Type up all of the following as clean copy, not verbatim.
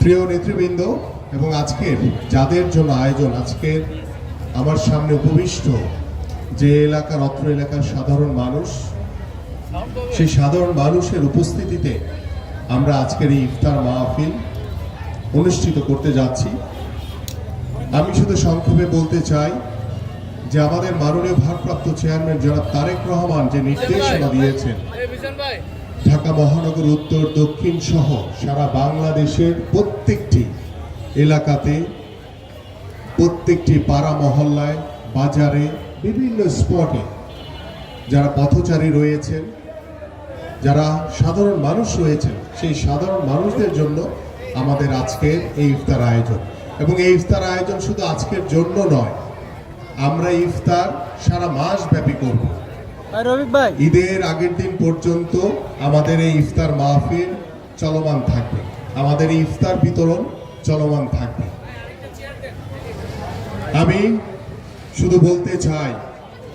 প্রিয় নেতৃবৃন্দ এবং আজকের যাদের জন্য আয়োজন, আজকের আমার সামনে উপবিষ্ট যে এলাকার অত্র এলাকার সাধারণ মানুষ, সেই সাধারণ মানুষের উপস্থিতিতে আমরা আজকের এই ইফতার মাহফিল অনুষ্ঠিত করতে যাচ্ছি। আমি শুধু সংক্ষেপে বলতে চাই যে আমাদের মাননীয় ভারপ্রাপ্ত চেয়ারম্যান জনাব তারেক রহমান যে নির্দেশনা দিয়েছেন, ঢাকা মহানগর উত্তর দক্ষিণ সহ সারা বাংলাদেশের প্রত্যেকটি এলাকাতে, প্রত্যেকটি পাড়া মহল্লায়, বাজারে, বিভিন্ন স্পটে যারা পথচারী রয়েছেন, যারা সাধারণ মানুষ রয়েছেন, সেই সাধারণ মানুষদের জন্য আমাদের আজকের এই ইফতার আয়োজন। এবং এই ইফতার আয়োজন শুধু আজকের জন্য নয়, আমরা ইফতার সারা মাস ব্যাপী করব। ঈদের আগের দিন পর্যন্ত আমাদের এই ইফতার মাহফিল চলমান থাকবে, আমাদের এই ইফতার বিতরণ চলমান থাকবে। আমি শুধু বলতে চাই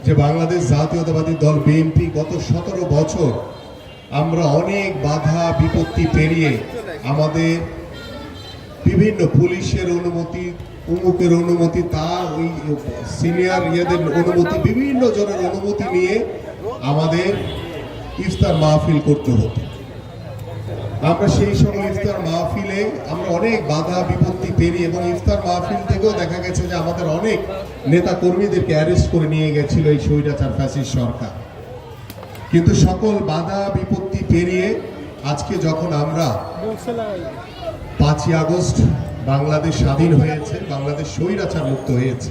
যে বাংলাদেশ জাতীয়তাবাদী দল বিএনপি গত 17 বছর আমরা অনেক বাধা বিপত্তি পেরিয়ে আমাদের বিভিন্ন পুলিশের অনুমতি, উমুকের অনুমতি, তার ওই সিনিয়র ইয়েদের অনুমতি, বিভিন্ন জনের অনুমতি নিয়ে আমাদের ইফতার মাহফিল করতে হতো। আমরা সেই সময় ইফতার মাহফিলে আমরা অনেক বাধা বিপত্তি পেরিয়ে, এবং ইফতার মাহফিল থেকেও দেখা গেছে যে আমাদের অনেক নেতা কর্মীদেরকে অ্যারেস্ট করে নিয়ে গেছিল এই স্বৈরাচার ফ্যাসিস্ট সরকার। কিন্তু সকল বাধা বিপত্তি পেরিয়ে আজকে যখন আমরা 5ই আগস্ট বাংলাদেশ স্বাধীন হয়েছে, বাংলাদেশ স্বৈরাচার মুক্ত হয়েছে,